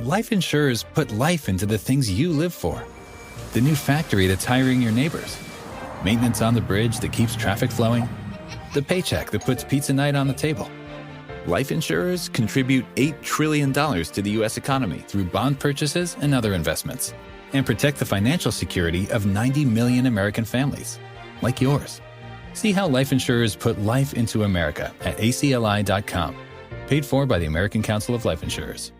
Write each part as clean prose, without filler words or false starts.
Life insurers put life into the things you live for. The new factory that's hiring your neighbors. Maintenance on the bridge that keeps traffic flowing. The paycheck that puts pizza night on the table. Life insurers contribute $8 trillion to the U.S. economy through bond purchases and other investments, and protect the financial security of 90 million American families, like yours. See how life insurers put life into America at acli.com. Paid for by the American Council of Life Insurers.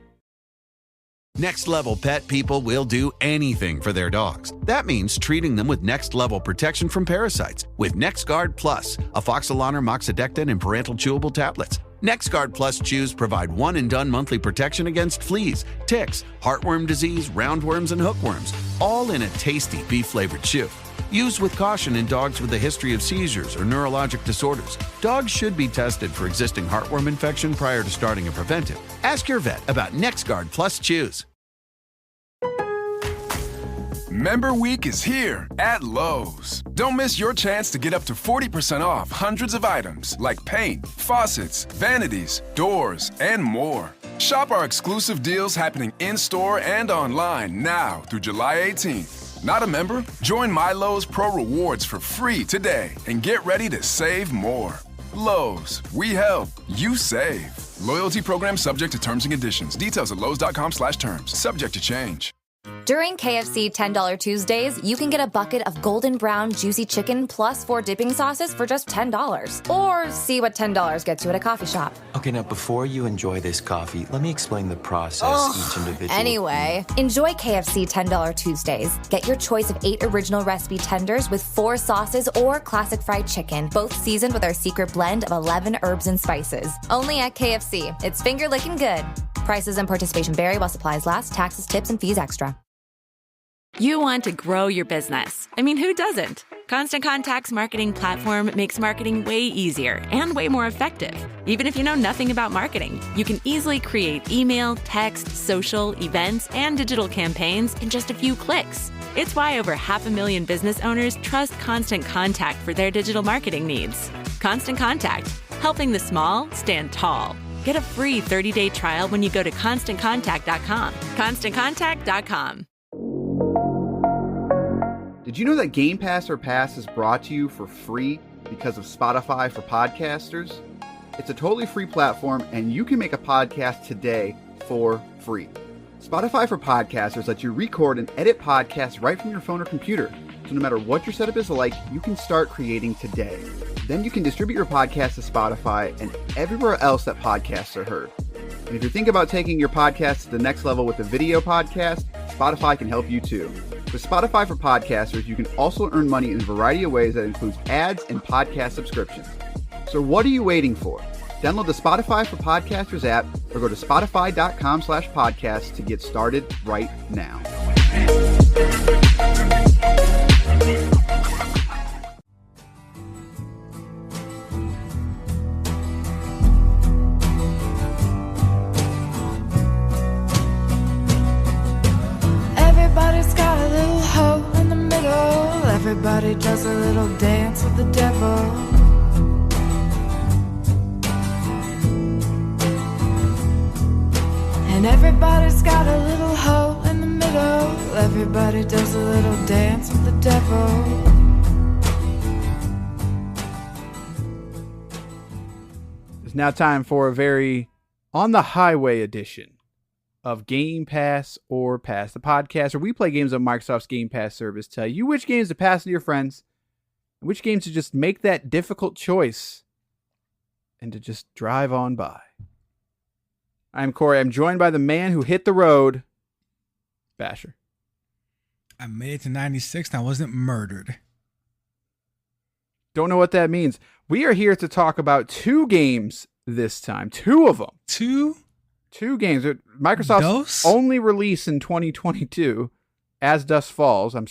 Next Level Pet people will do anything for their dogs. That means treating them with next level protection from parasites with NexGard Plus, afoxolaner, moxidectin, and parental chewable tablets. NexGard Plus chews provide one-and-done monthly protection against fleas, ticks, heartworm disease, roundworms, and hookworms, all in a tasty beef-flavored chew. Used with caution in dogs with a history of seizures or neurologic disorders. Dogs should be tested for existing heartworm infection prior to starting a preventive. Ask your vet about NexGard Plus chews. Member Week is here at Lowe's. Don't miss your chance to get up to 40% off hundreds of items like paint, faucets, vanities, doors, and more. Shop our exclusive deals happening in-store and online now through July 18th. Not a member? Join My Lowe's Pro Rewards for free today and get ready to save more. Lowe's, we help, you save. Loyalty program subject to terms and conditions. Details at lowes.com/terms. Subject to change. During KFC $10 Tuesdays, you can get a bucket of golden brown juicy chicken plus 4 dipping sauces for just $10. Or see what $10 gets you at a coffee shop. Okay, now before you enjoy this coffee, let me explain the process each individual. Anyway, enjoy KFC $10 Tuesdays. Get your choice of 8 original recipe tenders with 4 sauces or classic fried chicken, both seasoned with our secret blend of 11 herbs and spices. Only at KFC. It's finger licking good. Prices and participation vary while supplies last. Taxes, tips, and fees extra. You want to grow your business. I mean, who doesn't? Constant Contact's marketing platform makes marketing way easier and way more effective. Even if you know nothing about marketing, you can easily create email, text, social, events, and digital campaigns in just a few clicks. It's why over 500,000 business owners trust Constant Contact for their digital marketing needs. Constant Contact, helping the small stand tall. Get a free 30-day trial when you go to ConstantContact.com. ConstantContact.com. Did you know that Game Pass or Pass is brought to you for free because of Spotify for podcasters? It's a totally free platform, and you can make a podcast today for free. Spotify for podcasters lets you record and edit podcasts right from your phone or computer. So no matter what your setup is like, you can start creating today. Then you can distribute your podcast to Spotify and everywhere else that podcasts are heard. And if you're thinking about taking your podcast to the next level with a video podcast, Spotify can help you too. With Spotify for podcasters, you can also earn money in a variety of ways that includes ads and podcast subscriptions. So what are you waiting for? Download the Spotify for Podcasters app or go to spotify.com/podcast to get started right now. Everybody's got a little hole in the middle. Everybody does a little dance with the devil. And everybody's got a little hole in the middle. Everybody does a little dance with the devil. It's now time for a very on the highway edition of Game Pass or Pass, the podcast where we play games on Microsoft's Game Pass service, tell you which games to pass to your friends, and which games to just make that difficult choice and to just drive on by. I'm Cory. I'm joined by the man who hit the road, Basher. I made it to 96 and I wasn't murdered. Don't know what that means. We are here to talk about 2 games this time. 2 of them. 2 games. Microsoft's only release in 2022 as Dusk Falls. I'm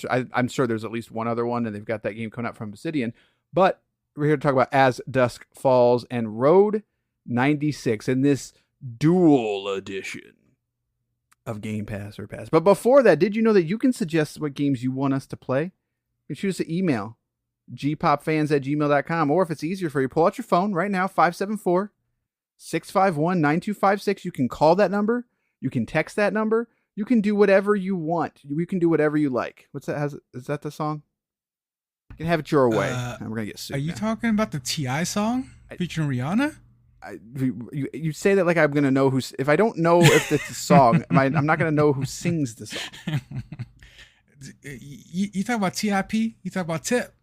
sure there's at least one other one, and they've got that game coming out from Obsidian. But we're here to talk about As Dusk Falls and Road 96 in this dual edition of Game Pass or Pass. But before that, did you know that you can suggest what games you want us to play? You can shoot us an email, gpopfans@gmail.com, or if it's easier for you, pull out your phone right now, 574-651-9256. You can call that number. You can text that number. You can do whatever you want. You can do whatever you like. What's that? Is that the song? You can have it your way. And we're gonna get sued. Are you talking about the T.I. song featuring Rihanna? You say that like I'm gonna know who's. If I don't know if it's a song, I'm not gonna know who sings the song. You talk about T.I.P. You talk about Tip,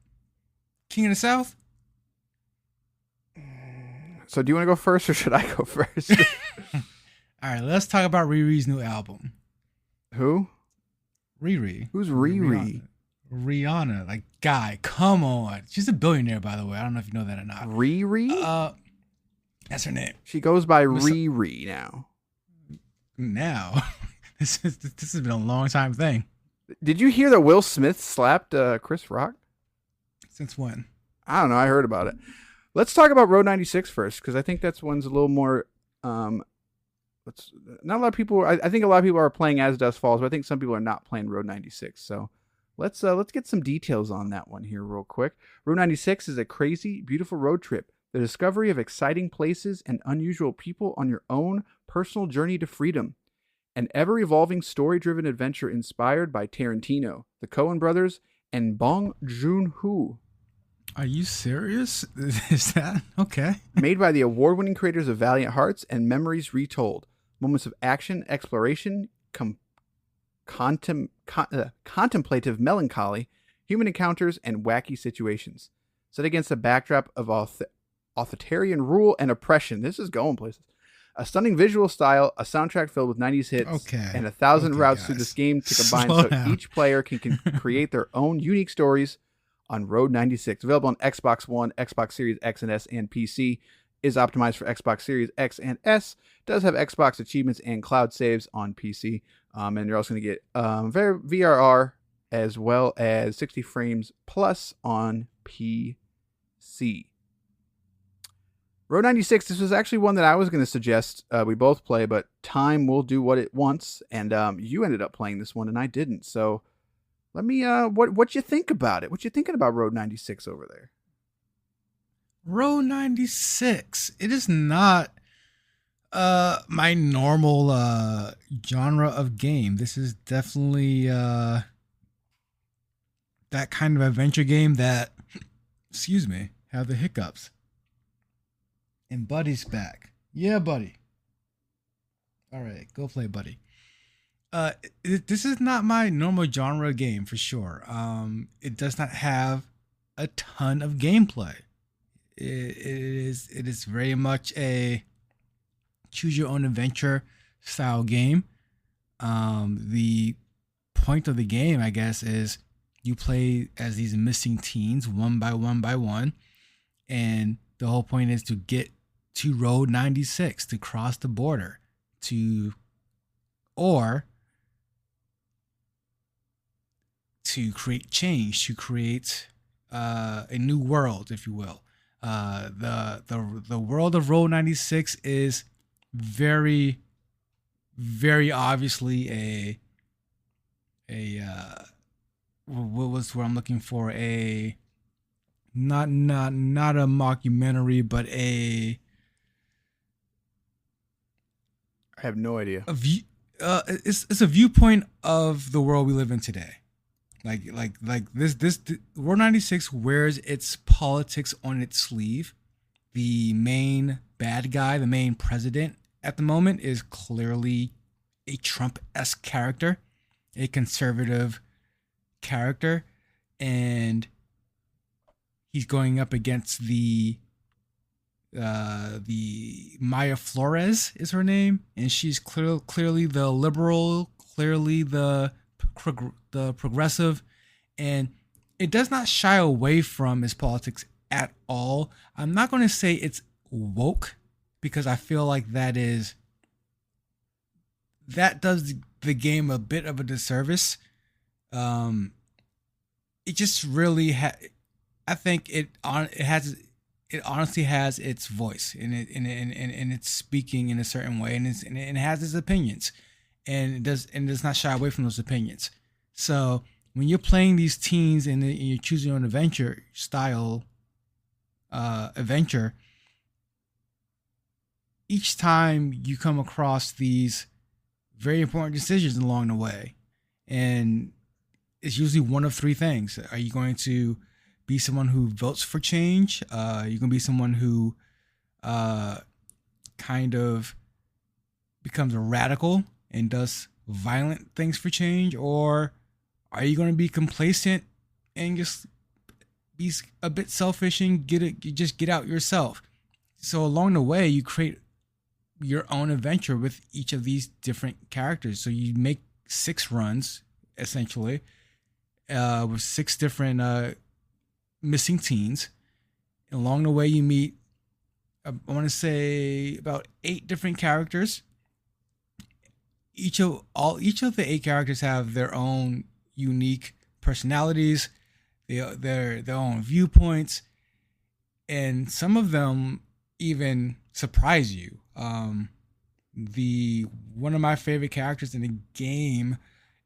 King of the South. So do you want to go first or should I go first? All right, let's talk about Riri's new album. Who? Riri. Who's Riri? Rihanna. Like, guy, come on. She's a billionaire, by the way. I don't know if you know that or not. Riri? That's her name. She goes by Riri now. Now? This has been a long time thing. Did you hear that Will Smith slapped Chris Rock? Since when? I don't know. I heard about it. Let's talk about Road 96 first, because I think that's one's a little more. Not a lot of people. I think a lot of people are playing As Dusk Falls, but I think some people are not playing Road 96. So let's get some details on that one here real quick. Road 96 is a crazy, beautiful road trip. The discovery of exciting places and unusual people on your own personal journey to freedom. An ever-evolving story-driven adventure inspired by Tarantino, the Coen brothers, and Bong Joon-ho. Are you serious? Is that okay? Made by the award-winning creators of Valiant Hearts and Memories Retold. Moments of action, exploration, contemplative melancholy, human encounters, and wacky situations. Set against a backdrop of authoritarian rule and oppression. This is going places. A stunning visual style, a soundtrack filled with 90s hits, and 1,000 routes through this game to combine each player can create their own unique stories on Road 96. Available on Xbox One, Xbox Series X and S, and PC. Is optimized for Xbox Series X and S. Does have Xbox achievements and cloud saves on PC. And you're also going to get VRR as well as 60 frames plus on PC. Road 96, this was actually one that I was going to suggest we both play, but time will do what it wants, and you ended up playing this one, and I didn't. So let me, what you think about it? What you thinking about Road 96 over there? Road 96. It is not my normal genre of game. This is definitely that kind of adventure game that, excuse me, have the hiccups. And Buddy's back. Yeah, Buddy. All right, go play, Buddy. This is not my normal genre game for sure. It does not have a ton of gameplay. It is very much a choose your own adventure style game. The point of the game, I guess, is you play as these missing teens one by one, and the whole point is to get to Road 96, to cross the border, or to create change, to create a new world, if you will. The world of Road 96 is very, very obviously what was what I'm looking for, a not a mockumentary, but I have no idea. It's a viewpoint of the world we live in today. Like this Road 96 wears its politics on its sleeve. The main bad guy, the main president at the moment, is clearly a Trump-esque character, a conservative character, and he's going up against the Maya Flores is her name, and she's clearly the liberal, clearly the progressive, and it does not shy away from its politics at all. I'm not going to say it's woke, because I feel like that does the game a bit of a disservice. It just really I think it honestly has its voice and it's speaking in a certain way, and it has its opinions, and it does not shy away from those opinions. So when you're playing these teens and you're choosing your own adventure style adventure, each time you come across these very important decisions along the way. And it's usually one of three things. Are you going to be someone who votes for change? You're going to be someone who kind of becomes a radical and does violent things for change? Or are you going to be complacent and just be a bit selfish and just get out yourself? So along the way, you create your own adventure with each of these different characters. So you make 6 runs, essentially, with 6 different missing teens. And along the way, you meet, I want to say, about 8 different characters. Each of the 8 characters have their own unique personalities, their own viewpoints, and some of them even surprise you. One of my favorite characters in the game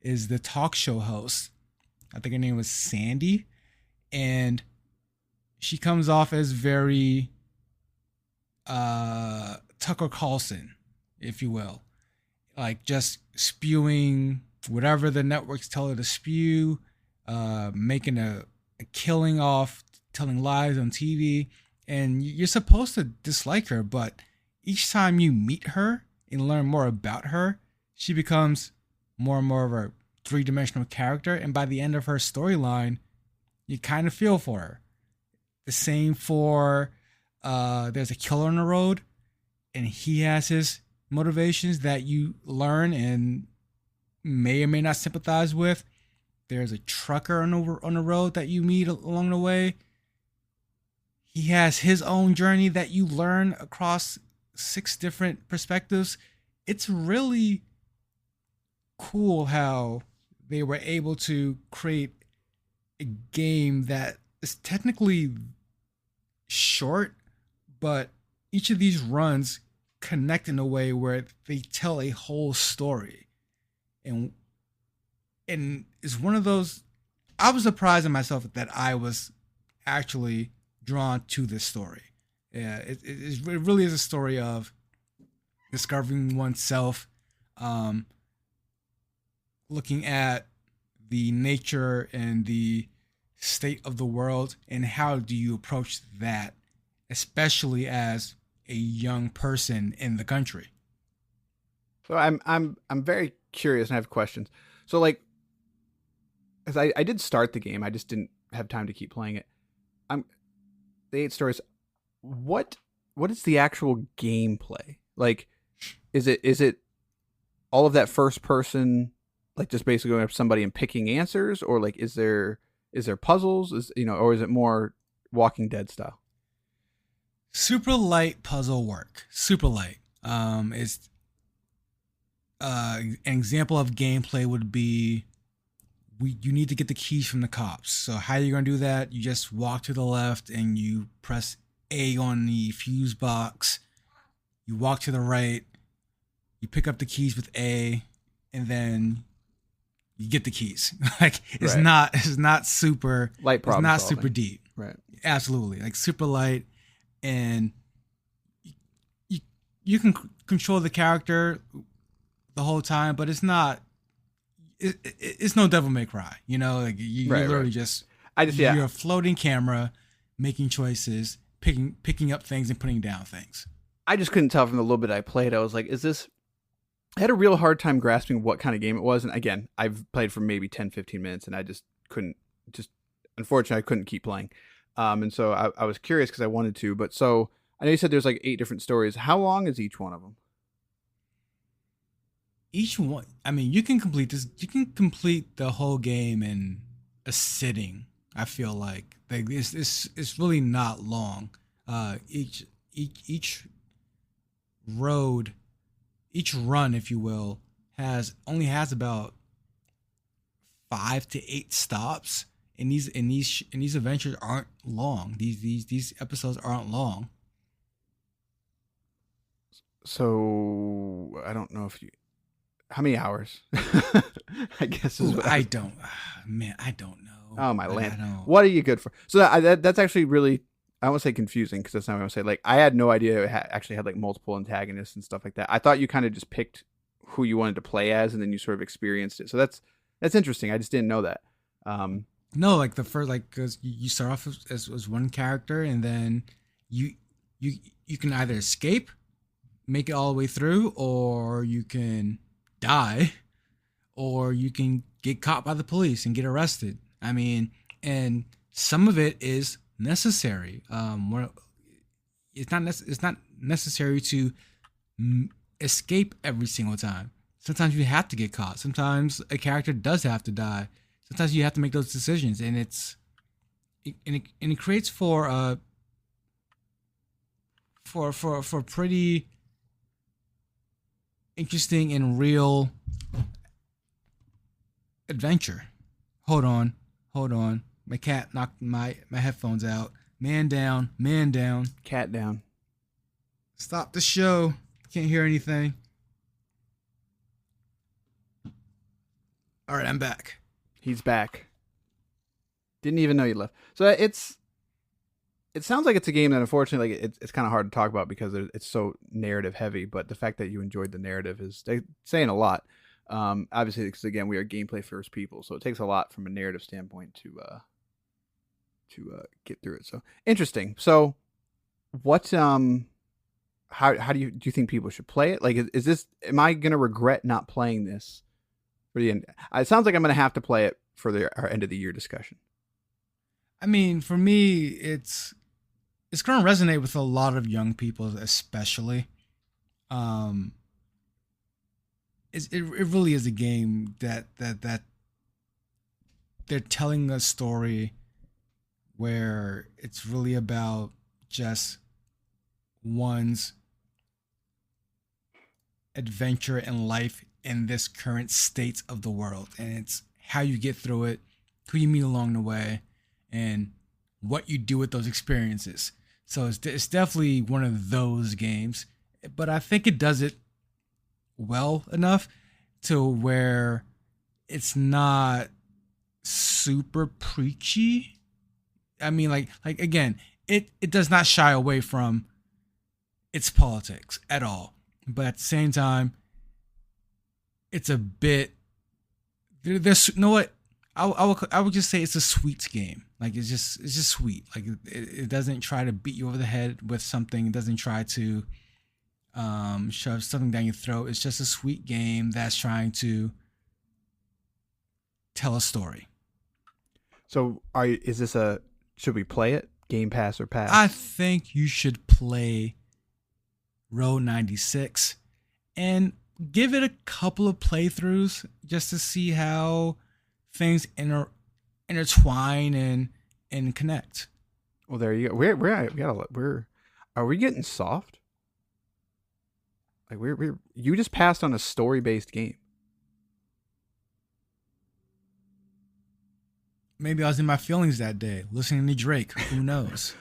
is the talk show host. I think her name was Sandy, and she comes off as very Tucker Carlson, if you will, like just spewing whatever the networks tell her to spew, making a killing off telling lies on TV. And you're supposed to dislike her, but each time you meet her and learn more about her, she becomes more and more of a 3-dimensional character. And by the end of her storyline, you kind of feel for her. The same for there's a killer on the road, and he has his motivations that you learn and may or may not sympathize with. There's a trucker on the road that you meet along the way. He has his own journey that you learn across 6 different perspectives. It's really cool how they were able to create a game that is technically short, but each of these runs connect in a way where they tell a whole story. And it's one of those, I was surprised at myself that I was actually drawn to this story. Yeah, it really is a story of discovering oneself, looking at the nature and the state of the world, and how do you approach that, especially as a young person in the country. So I'm very curious and I have questions. So like, as I did start the game, I just didn't have time to keep playing it. The 8 stories. What is the actual gameplay? Like, is it all of that first person, like just basically going up to somebody and picking answers, or like is there puzzles? Or is it more Walking Dead style? Super light puzzle work. Super light. Is an example of gameplay would be you need to get the keys from the cops. So how are you going to do that? You just walk to the left and you press A on the fuse box. You walk to the right. You pick up the keys with A, and then you get the keys. Like it's right. not super light problem It's not solving. super deep. Right. Absolutely. Like super light, and you can control the character the whole time, but it's not. It's no Devil May Cry, like you literally just you're a floating camera, making choices, picking up things and putting down things. I just couldn't tell from the little bit I played. I was like, I had a real hard time grasping what kind of game it was. And again, I've played for maybe 10, 15 minutes and I just couldn't, unfortunately, I couldn't keep playing. And so I was curious because I wanted to, but so I know you said there's like 8 different stories. How long is each one of them? Each one, I mean, you can complete the whole game in a sitting. I feel like it's really not long. Each run, if you will, only has about 5 to 8 stops, and these adventures aren't long. These episodes aren't long. So I don't know how many hours? I guess I don't know. Oh my land! What are you good for? So that's actually really, I won't say confusing because that's not what I would say. Like I had no idea it actually had like multiple antagonists and stuff like that. I thought you kind of just picked who you wanted to play as, and then you sort of experienced it. So that's interesting. I just didn't know that. No, like the first, like, because you start off as one character, and then you can either escape, make it all the way through, or you can die, or you can get caught by the police and get arrested. I mean, and some of it is necessary. It's not necessary to escape every single time. Sometimes you have to get caught. Sometimes a character does have to die. Sometimes you have to make those decisions, and it creates for pretty interesting and real adventure. Hold on. My cat knocked my headphones out. Man down. Cat down. Stop the show. Can't hear anything. All right, I'm back. He's back. Didn't even know you left. So it sounds like it's a game that unfortunately it's kind of hard to talk about because it's so narrative heavy. But the fact that you enjoyed the narrative is saying a lot. Obviously, because again, we are gameplay first people, so it takes a lot from a narrative standpoint to get through it. So interesting. So what how do you think people should play it? Like, is this? Am I gonna regret not playing this for the end? It sounds like I'm gonna have to play it for our end of the year discussion. I mean, for me, it's going to resonate with a lot of young people, especially. It really is a game that they're telling a story where it's really about just one's adventure and life in this current state of the world, and it's how you get through it, who you meet along the way, and what you do with those experiences. So it's definitely one of those games, but I think it does it well enough to where it's not super preachy. I mean, like again, it does not shy away from its politics at all, but at the same time, it's a bit. There's, you know what? I would just say it's a sweet game. Like it's just sweet. Like it doesn't try to beat you over the head with something. It doesn't try to shove something down your throat. It's just a sweet game that's trying to tell a story. So should we play it? Game Pass or Pass? I think you should play Road 96 and give it a couple of playthroughs just to see how things intertwine and connect. Well, there you go. Are we getting soft? Like you just passed on a story-based game. Maybe I was in my feelings that day, listening to Drake. Who knows?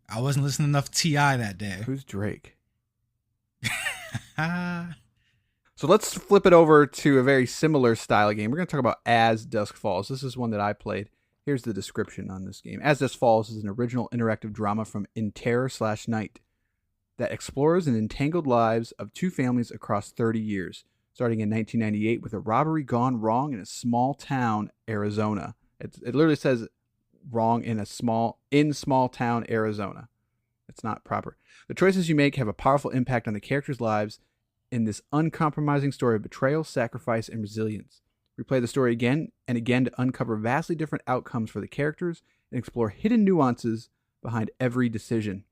I wasn't listening enough to T.I. that day. Who's Drake? So let's flip it over to a very similar style game. We're going to talk about As Dusk Falls. This is one that I played. Here's the description on this game. As Dusk Falls is an original interactive drama from In Terror/Night that explores the entangled lives of two families across 30 years, starting in 1998 with a robbery gone wrong in a small town, Arizona. It literally says wrong in small town, Arizona. It's not proper. The choices you make have a powerful impact on the characters' lives in this uncompromising story of betrayal, sacrifice, and resilience. Replay the story again and again to uncover vastly different outcomes for the characters and explore hidden nuances behind every decision.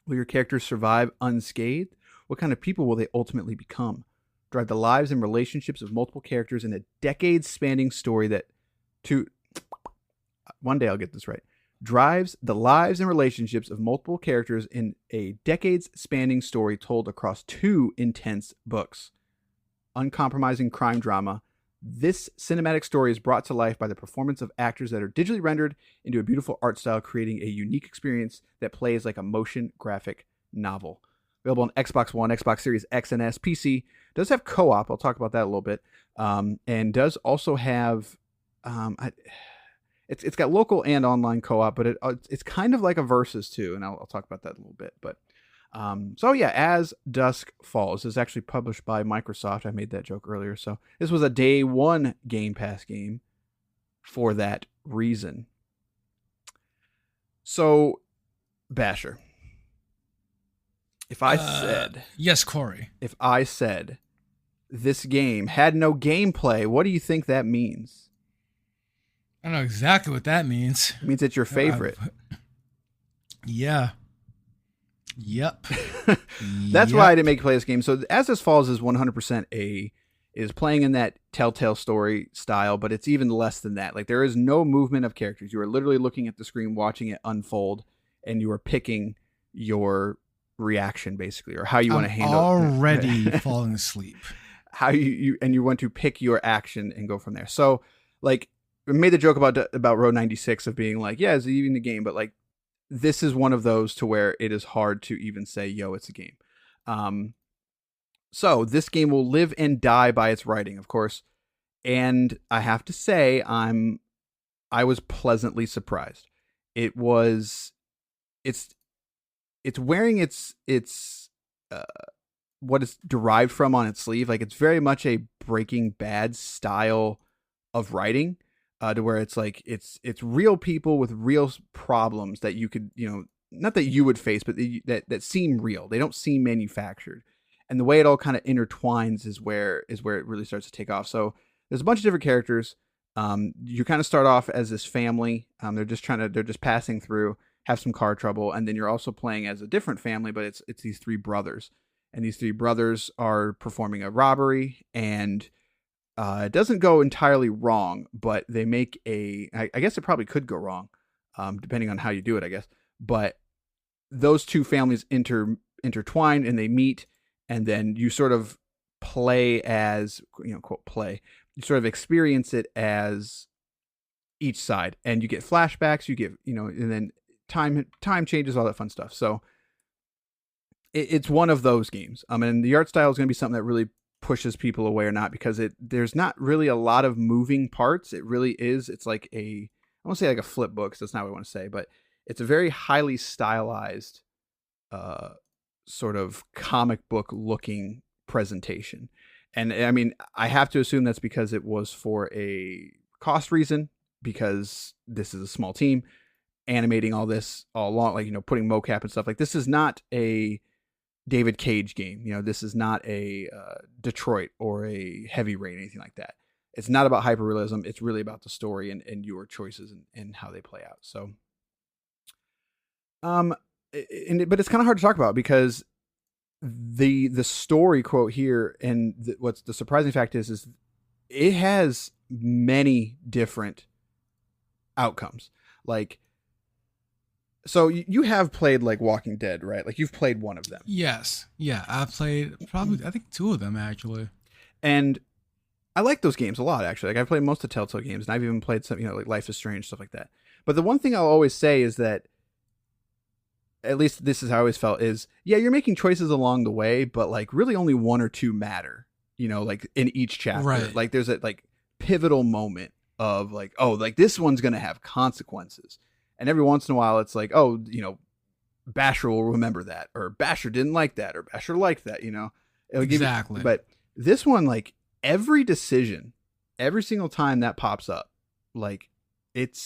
Will your characters survive unscathed? What kind of people will they ultimately become? Drive the lives and relationships of multiple characters in a decades-spanning story one day I'll get this right. Drives the lives and relationships of multiple characters in a decades-spanning story told across two intense books. Uncompromising crime drama. This cinematic story is brought to life by the performance of actors that are digitally rendered into a beautiful art style, creating a unique experience that plays like a motion graphic novel. Available on Xbox One, Xbox Series X and S, PC. Does have co-op. I'll talk about that a little bit. And does also have... It's got local and online co-op, but it's kind of like a Versus too, and I'll talk about that a little bit. But So yeah, As Dusk Falls is actually published by Microsoft. I made that joke earlier. So this was a day one Game Pass game for that reason. So, Basher, if I said... Yes, Cory. If I said this game had no gameplay, what do you think that means? I know exactly what that means. It means it's your favorite. Yeah. Yep. That's why I didn't make you play this game. So As This Falls is 100% is playing in that Telltale story style, but it's even less than that. Like, there is no movement of characters. You are literally looking at the screen, watching it unfold, and you are picking your reaction, basically, or how you want to handle it. Already falling asleep. How you want to pick your action and go from there. So, like, we made the joke about Road 96 of being like, yeah, it's even a game, but like, this is one of those to where it is hard to even say, yo, it's a game. So this game will live and die by its writing, of course. And I have to say, I was pleasantly surprised. It's wearing its what it's derived from on its sleeve. Like, it's very much a Breaking Bad style of writing. To where it's like it's real people with real problems that you could, not that you would face, but that seem real. They don't seem manufactured, and the way it all kind of intertwines is where it really starts to take off. So there's a bunch of different characters. You kind of start off as this family. They're just passing through, have some car trouble, and then you're also playing as a different family, but it's these three brothers, and these three brothers are performing a robbery, and it doesn't go entirely wrong, but they make I guess it probably could go wrong, depending on how you do it, I guess. But those two families intertwine and they meet, and then you sort of play as, quote, play. You sort of experience it as each side, and you get flashbacks, you get, and then time changes, all that fun stuff. So it's one of those games. And the art style is going to be something that really pushes people away or not, because there's not really a lot of moving parts. It really is. It's like I won't say like a flip book, because that's not what I want to say, but it's a very highly stylized, sort of comic book looking presentation. And I mean, I have to assume that's because it was for a cost reason, because this is a small team animating all this all along, like, putting mocap and stuff. Like, this is not a David Cage game. This is not a Detroit or a Heavy Rain, anything like that. It's not about hyperrealism. It's really about the story and your choices and how they play out. So, but it's kind of hard to talk about, because the story quote here, and what's the surprising fact is it has many different outcomes. Like, so you have played like Walking Dead, right? Like, you've played one of them. Yes. Yeah, I've played probably, I think, two of them actually. And I like those games a lot, actually. Like, I've played most of Telltale games, and I've even played some, like Life is Strange, stuff like that. But the one thing I'll always say is that, at least this is how I always felt, is, yeah, you're making choices along the way, but like really only one or two matter, like in each chapter. Right. Like, there's a like pivotal moment of like, oh, like this one's going to have consequences. And every once in a while, it's like, oh, Basher will remember that, or Basher didn't like that, or Basher liked that, It'll exactly. But this one, like, every decision, every single time that pops up, like, it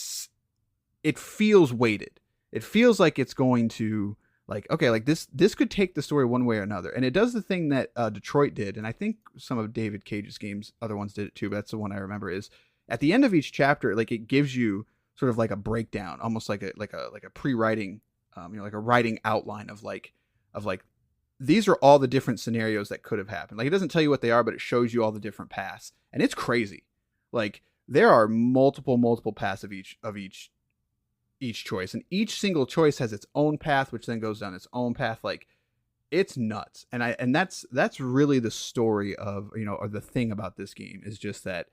feels weighted. It feels like it's going to, like, okay, like this could take the story one way or another. And it does the thing that Detroit did, and I think some of David Cage's games, other ones did it too, but that's the one I remember, is at the end of each chapter, like, it gives you sort of like a breakdown, almost like a pre-writing, like a writing outline of these are all the different scenarios that could have happened. Like, it doesn't tell you what they are, but it shows you all the different paths, and it's crazy. Like, there are multiple paths of each choice, and each single choice has its own path, which then goes down its own path. Like, it's nuts. And that's really the story of, or the thing about this game, is just that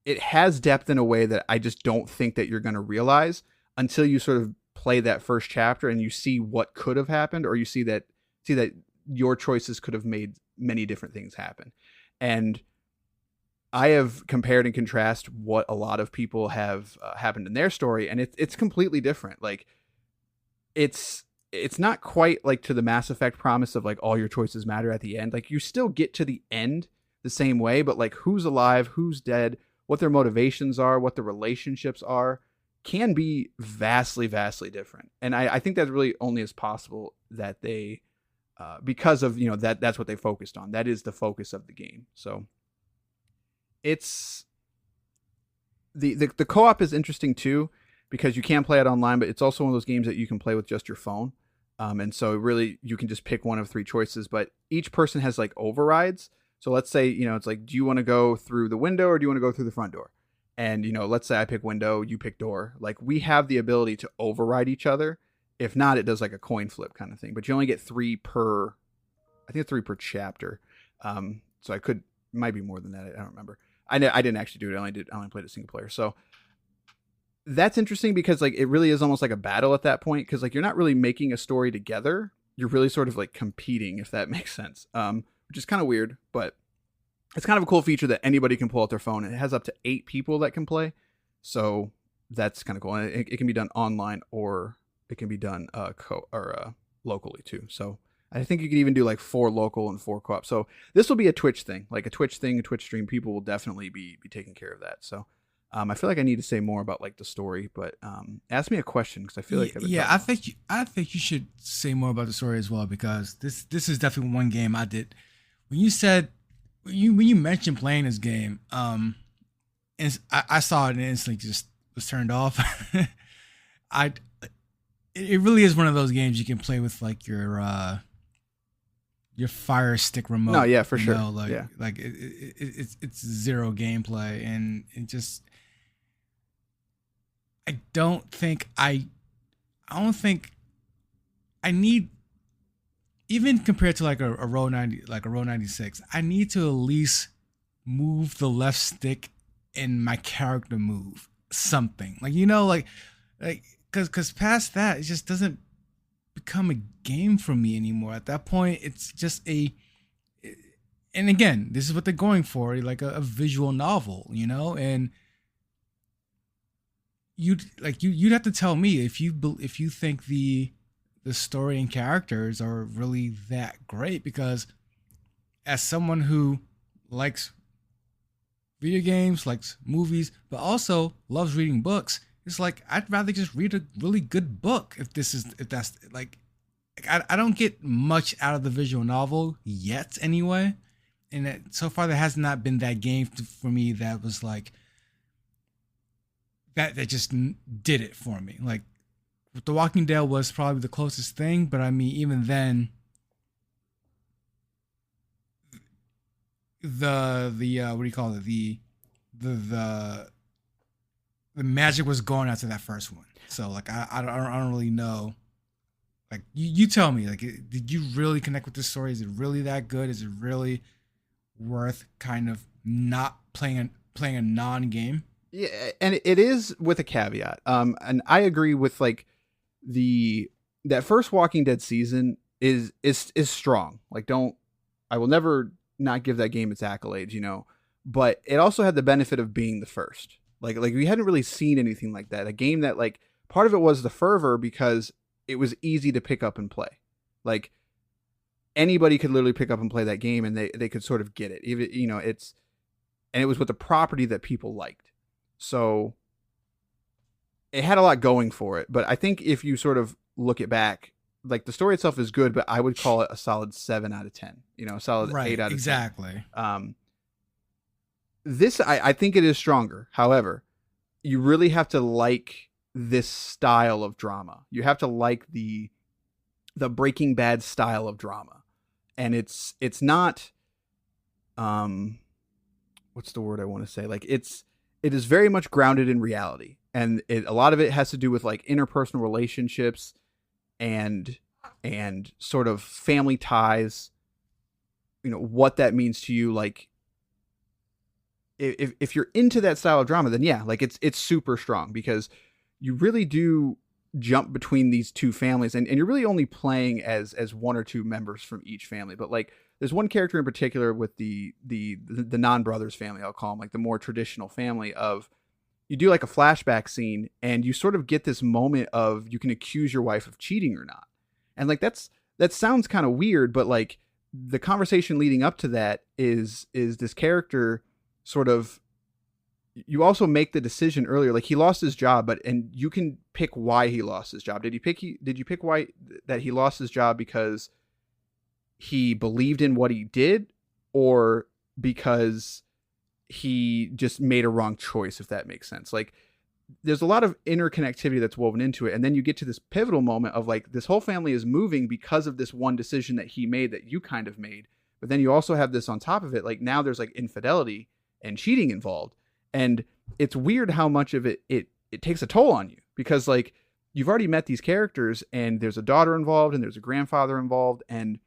it has depth in a way that I just don't think that you're going to realize until you sort of play that first chapter and you see what could have happened, or you see that your choices could have made many different things happen. And I have compared and contrasted what a lot of people have happened in their story, and it's completely different. Like, it's not quite like to the Mass Effect promise of like all your choices matter at the end. Like you still get to the end the same way, but like who's alive, who's dead, what their motivations are, what the relationships are, can be vastly, vastly different. And I think that really only is possible that they, because of, that's what they focused on. That is the focus of the game. So it's the co-op is interesting too, because you can play it online, but it's also one of those games that you can play with just your phone. And so really you can just pick one of three choices, but each person has like overrides. So let's say, it's like, do you want to go through the window or do you want to go through the front door? And, let's say I pick window, you pick door. Like we have the ability to override each other. If not, it does like a coin flip kind of thing, but you only get three per chapter. So might be more than that. I don't remember. I didn't actually do it. I only played it single player. So that's interesting because like, it really is almost like a battle at that point. Cause like, you're not really making a story together. You're really sort of like competing, if that makes sense. Which is kind of weird, but it's kind of a cool feature that anybody can pull out their phone. It has up to 8 people that can play. So that's kind of cool. And it can be done online or it can be done locally too. So I think you could even do like 4 local and 4 co-op. So this will be a Twitch thing, like a Twitch stream. People will definitely be taking care of that. So I feel like I need to say more about like the story, but ask me a question because I feel like I think you should say more about the story as well, because this is definitely one game I did. When you mentioned playing this game, and I saw it and instantly just was turned off. It really is one of those games you can play with like your Fire Stick remote. No, yeah, for sure. Like it's zero gameplay, and it just I don't think I need, even compared to like a row 90, like a row 96, I need to at least move the left stick and my character move something, like because past that it just doesn't become a game for me anymore. At that point it's just and again, this is what they're going for, like a visual novel, and you'd have to tell me if you think the story and characters are really that great, because as someone who likes video games, likes movies, but also loves reading books, it's like I'd rather just read a really good book if that's like I don't get much out of the visual novel yet anyway, and so far there has not been that game for me that was like that just did it for me. Like The Walking Dead was probably the closest thing, but I mean, even then, the what do you call it? The magic was gone after that first one. So like I don't really know. Like you tell me, like did you really connect with this story? Is it really that good? Is it really worth kind of not playing a non-game? Yeah, and it is with a caveat. And I agree with like that first Walking Dead season is strong. Like I will never not give that game its accolades, but it also had the benefit of being the first. Like we hadn't really seen anything like that. A game that like part of it was the fervor because it was easy to pick up and play. Like anybody could literally pick up and play that game and they could sort of get it. Even, and it was with a property that people liked. So it had a lot going for it, but I think if you sort of look it back, like the story itself is good, but I would call it a solid 7 out of 10, a solid 8 out of 10. Exactly. This, I think it is stronger. However, you really have to like this style of drama. You have to like the Breaking Bad style of drama. And it's not, what's the word I want to say? Like it is very much grounded in reality, and a lot of it has to do with like interpersonal relationships and sort of family ties, what that means to you. Like if you're into that style of drama, then yeah, like it's super strong because you really do jump between these two families, and you're really only playing as one or two members from each family. But like there's one character in particular with the non-brothers family, I'll call them, like the more traditional family of you do like a flashback scene and you sort of get this moment of you can accuse your wife of cheating or not. And like, that sounds kind of weird, but like the conversation leading up to that is this character sort of, you also make the decision earlier, like he lost his job, and you can pick why he lost his job. Did you pick why that he lost his job because he believed in what he did, or because he just made a wrong choice, if that makes sense? Like, there's a lot of interconnectivity that's woven into it. And then you get to this pivotal moment of like, this whole family is moving because of this one decision that he made, that you kind of made. But then you also have this on top of it. Like, now there's like infidelity and cheating involved. And it's weird how much of it takes a toll on you, because like, you've already met these characters and there's a daughter involved and there's a grandfather involved, and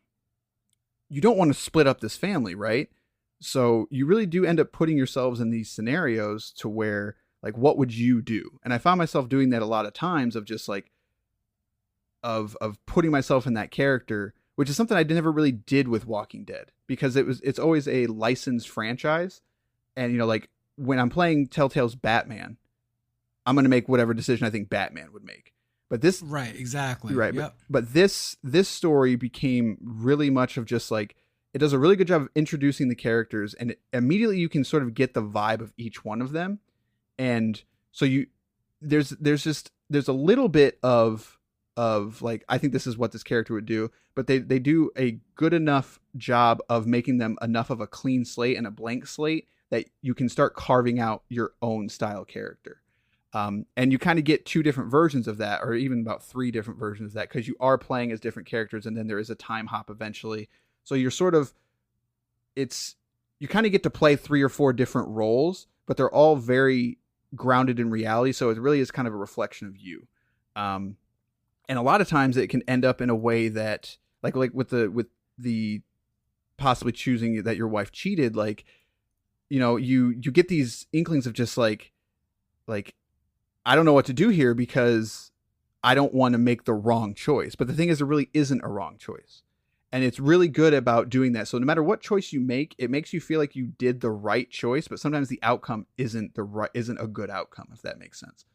you don't want to split up this family, right? So you really do end up putting yourselves in these scenarios to where, like, what would you do? And I found myself doing that a lot of times, of just like, of putting myself in that character, which is something I never really did with Walking Dead, because it's always a licensed franchise. And, you know, like when I'm playing Telltale's Batman, I'm going to make whatever decision I think Batman would make. But this, right, exactly. Right. Yep. But this story became really much of just like, it does a really good job of introducing the characters, and immediately you can sort of get the vibe of each one of them. And so there's a little bit of like, I think this is what this character would do, but they do a good enough job of making them enough of a clean slate and a blank slate that you can start carving out your own style character. And you kind of get two different versions of that, or even about three different versions of that, because you are playing as different characters, and then there is a time hop eventually. So you're sort of, you kind of get to play 3 or 4 different roles, but they're all very grounded in reality. So it really is kind of a reflection of you. And a lot of times it can end up in a way that, like with the possibly choosing that your wife cheated, like, you know, you get these inklings of just like, I don't know what to do here because I don't want to make the wrong choice. But the thing is, there really isn't a wrong choice. And it's really good about doing that. So no matter what choice you make, it makes you feel like you did the right choice, but sometimes the outcome isn't a good outcome, if that makes sense.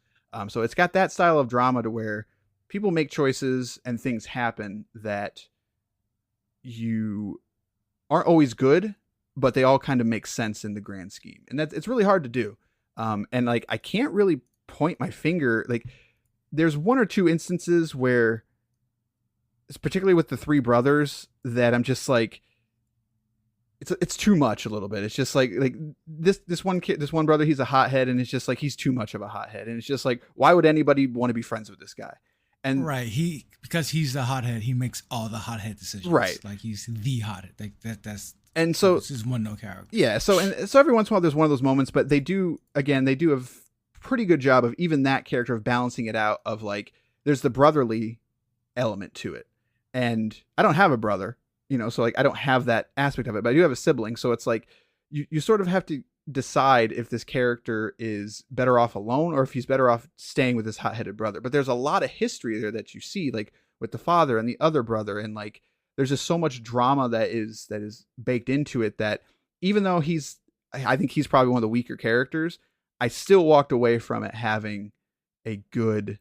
So it's got that style of drama to where people make choices and things happen that you aren't always good, but they all kind of make sense in the grand scheme. And it's really hard to do. And like, I can't really point my finger. Like, there's 1 or 2 instances where, it's particularly with the 3 brothers, that I'm just like, it's too much a little bit. It's just like this one kid, this one brother, he's a hothead, and it's just like, he's too much of a hothead. And it's just like, why would anybody want to be friends with this guy? And right, because he's the hothead, he makes all the hothead decisions. Right, like he's the hothead. Like that's. And so this is one no character. Yeah. So every once in a while there's one of those moments, but they do a pretty good job of even that character of balancing it out. Of like, there's the brotherly element to it, and I don't have a brother, you know, so like I don't have that aspect of it, but I do have a sibling. So it's like you sort of have to decide if this character is better off alone or if he's better off staying with his hot-headed brother. But there's a lot of history there that you see, like with the father and the other brother, and like there's just so much drama that is baked into it, that even though I think he's probably one of the weaker characters, I still walked away from it having a good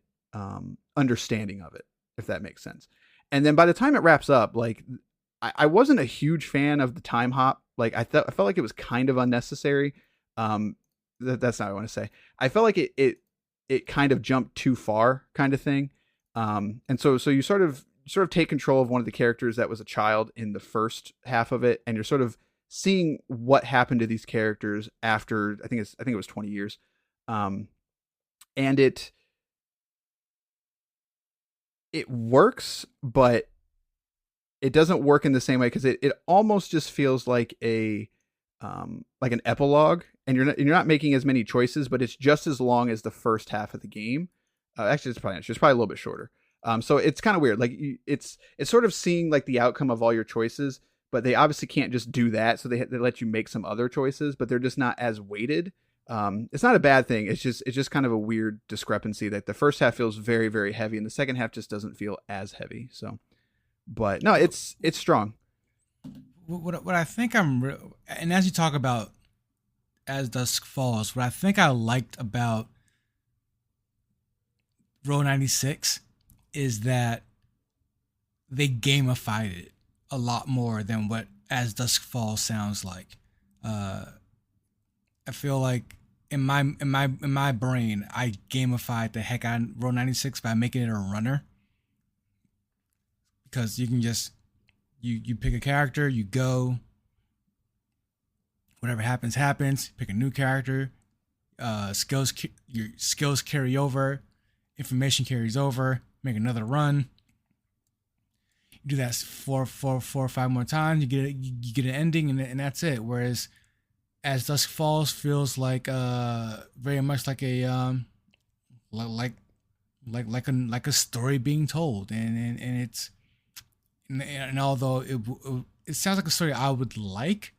understanding of it, if that makes sense. And then by the time it wraps up, like I wasn't a huge fan of the time hop. Like I felt like it was kind of unnecessary. That's not what I want to say. I felt like it kind of jumped too far, kind of thing. And so you sort of take control of one of the characters that was a child in the first half of it, and you're sort of seeing what happened to these characters after I think it was 20 years. And it works, but it doesn't work in the same way, because it almost just feels like an epilogue, and you're not making as many choices, but it's just as long as the first half of the game. Actually, it's probably a little bit shorter. So it's kind of weird. Like it's sort of seeing like the outcome of all your choices, but they obviously can't just do that. So they let you make some other choices, but they're just not as weighted. It's not a bad thing. It's just kind of a weird discrepancy that the first half feels very, very heavy and the second half just doesn't feel as heavy. So, but no, it's strong. What I think and as you talk about As Dusk Falls, what I think I liked about Row 96 is that they gamified it a lot more than what As Dusk Falls sounds like. I feel like in my brain, I gamified the heck out of Row 96 by making it a runner. Because you can just you pick a character, you go, whatever happens, pick a new character, your skills carry over, information carries over, make another run. You do that four or 5 more times, you get an ending, and that's it. Whereas As Dusk Falls feels like very much like a like a story being told, and it's and although it sounds like a story I would like,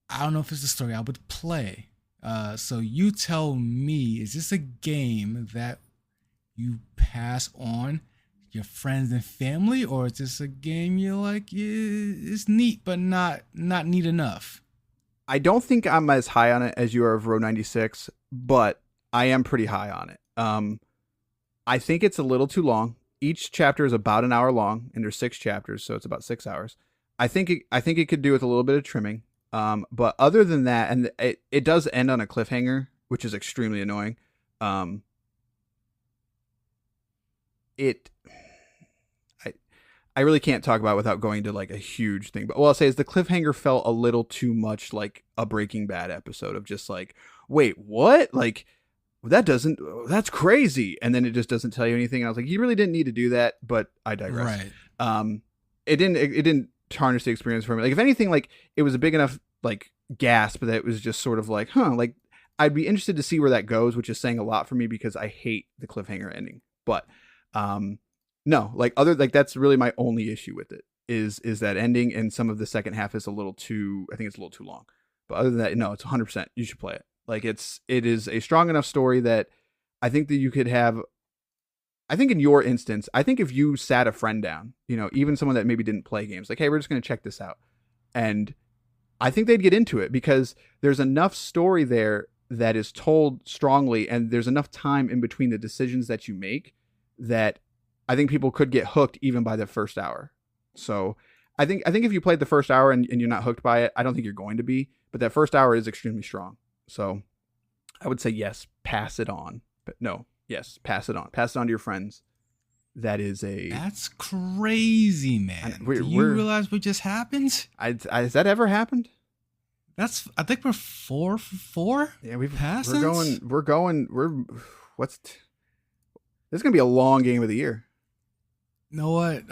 I don't know if it's a story I would play. So you tell me, is this a game that you pass on your friends and family, or is this a game you're like, yeah, it's neat but not neat enough? I don't think I'm as high on it as you are of Row 96, but I am pretty high on it. I think it's a little too long. Each chapter is about an hour long, and there's 6 chapters, so it's about 6 hours. I think it could do with a little bit of trimming. But other than that, and it does end on a cliffhanger, which is extremely annoying. I really can't talk about it without going to like a huge thing. But what I'll say is the cliffhanger felt a little too much like a Breaking Bad episode of just like, wait, what? Like that's crazy. And then it just doesn't tell you anything. And I was like, you really didn't need to do that, but I digress. Right. It didn't tarnish the experience for me. Like if anything, like it was a big enough like gasp that it was just sort of like, like I'd be interested to see where that goes, which is saying a lot for me because I hate the cliffhanger ending. But no, like that's really my only issue with it is that ending, and some of the second half is I think it's a little too long. But other than that, no, it's 100%. You should play it. Like it is a strong enough story that I think that you could have. I think in your instance, I think if you sat a friend down, even someone that maybe didn't play games, like, hey, we're just going to check this out. And I think they'd get into it because there's enough story there that is told strongly, and there's enough time in between the decisions that you make that I think people could get hooked even by the first hour. So I think if you played the first hour and you're not hooked by it, I don't think you're going to be, but that first hour is extremely strong. So I would say, yes, pass it on, but no. Yes, pass it on. Pass it on to your friends. That's crazy, man. Do you realize what just happened? Has that ever happened? I think we're 4 for 4. Yeah, we're going. This is gonna be a long game of the year. You know what?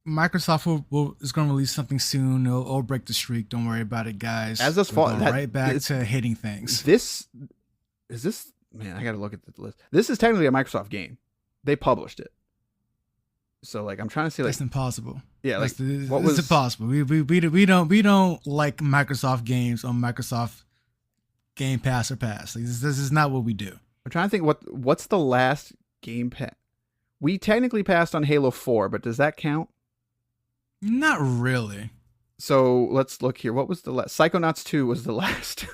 Microsoft is going to release something soon. It'll break the streak. Don't worry about it, guys. As this fall, right back to hitting things. This. Man, I got to look at the list. This is technically a Microsoft game. They published it. So, like, I'm trying to say, like, that's impossible. Yeah, like, it's impossible. We don't like Microsoft games on Microsoft Game Pass or Pass. Like, this is not what we do. I'm trying to think what's the last Game Pass. We technically passed on Halo 4, but does that count? Not really. So let's look here. What was the last? Psychonauts 2 was the last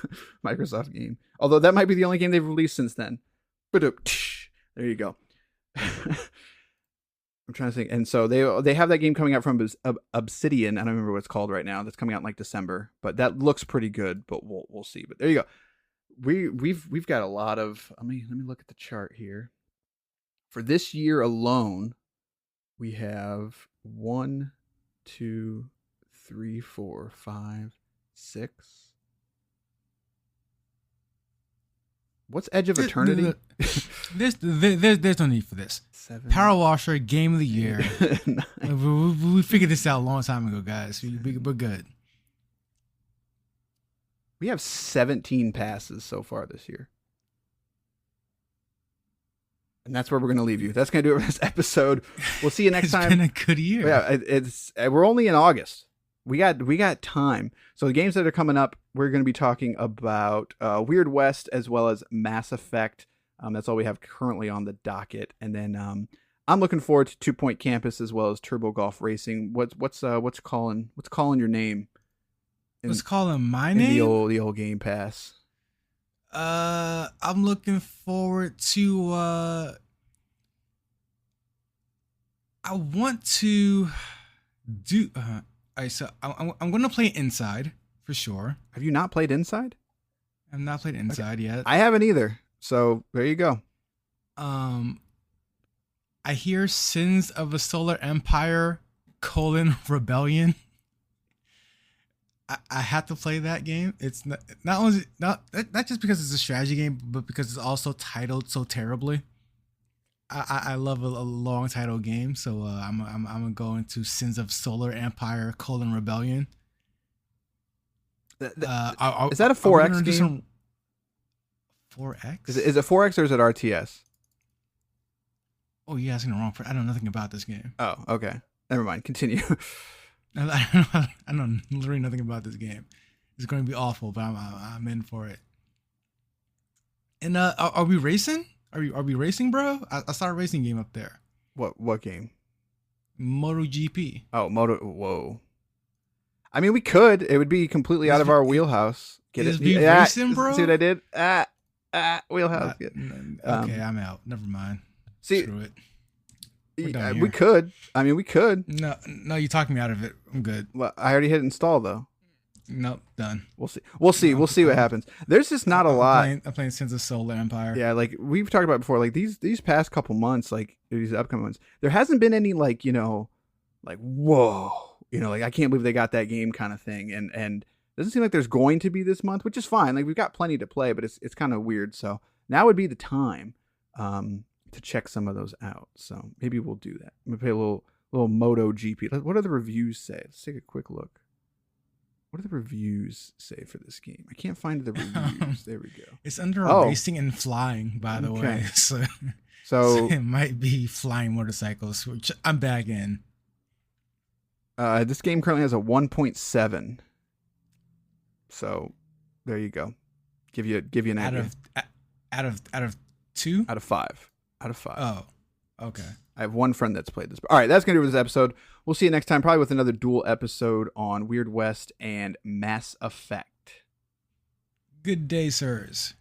Microsoft game. Although that might be the only game they've released since then. But there you go. I'm trying to think. And so they have that game coming out from Obsidian. I don't remember what it's called right now. That's coming out in like December. But that looks pretty good. But we'll see. But there you go. We've got a lot of. Let me look at the chart here. For this year alone, we have 1, 2, 3, 4, 5, 6. What's Edge of Eternity? There's no need for this. 7. Power Washer Game of the Year. we figured this out a long time ago, guys. We're good. We have 17 passes so far this year. And that's where we're going to leave you. That's going to do it for this episode. We'll see you next time. It's been a good year. Yeah, we're only in August. We got time. So the games that are coming up, we're going to be talking about Weird West as well as Mass Effect. That's all we have currently on the docket. And then I'm looking forward to 2 Point Campus as well as Turbo Golf Racing. What's calling your name? What's calling my name? The old Game Pass. I'm looking forward to. I want to do. All right, so I'm gonna play Inside for sure. Have you not played Inside? I've not played Inside yet. I haven't either. So there you go. I hear Sins of a Solar Empire: Rebellion. I have to play that game. It's not just because it's a strategy game, but because it's also titled so terribly. I love a long title game, so I'm gonna go into Sins of Solar Empire: Rebellion. Is that a 4X game? 4X? Is it 4X or is it RTS? Oh, you're asking the wrong. I know nothing about this game. Oh, okay. Never mind. Continue. I know literally nothing about this game. It's going to be awful, but I'm in for it. And are we racing? Are we racing, bro? I saw a racing game up there. What game? MotoGP. Oh, Whoa. I mean, we could. It would be completely out of our wheelhouse. Get it? Racing, bro? See what I did? Wheelhouse. Okay, I'm out. Never mind. See, screw it. We could. I mean, we could. No, you talked me out of it. I'm good. Well, I already hit install though. Nope, done. We'll see. We'll see what happens. There's just not a lot. I'm playing Sins of Solar Empire. Yeah, like we've talked about before, like these past couple months, like these upcoming months, there hasn't been any like whoa, like I can't believe they got that game kind of thing, and it doesn't seem like there's going to be this month, which is fine. Like we've got plenty to play, but it's kind of weird. So now would be the time to check some of those out. So maybe we'll do that. I'm gonna play a little MotoGP. What do the reviews say? Let's take a quick look. What do the reviews say for this game? I can't find the reviews. There we go. It's under racing and flying, by the way. So it might be flying motorcycles, which I'm back in. This game currently has a 1.7. So there you go. Give you an idea. Out of 2? Out of 5. Out of 5. Oh, okay. I have one friend that's played this. All right, that's going to do it for this episode. We'll see you next time, probably with another dual episode on Weird West and Mass Effect. Good day, sirs.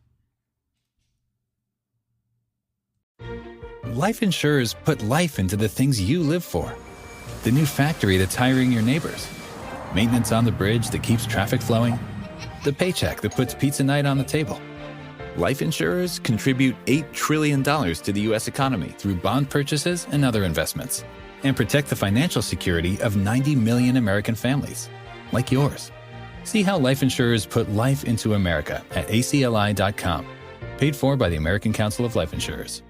Life insurers put life into the things you live for. The new factory that's hiring your neighbors. Maintenance on the bridge that keeps traffic flowing. The paycheck that puts pizza night on the table. Life insurers contribute $8 trillion to the U.S. economy through bond purchases and other investments, and protect the financial security of 90 million American families, like yours. See how life insurers put life into America at acli.com. Paid for by the American Council of Life Insurers.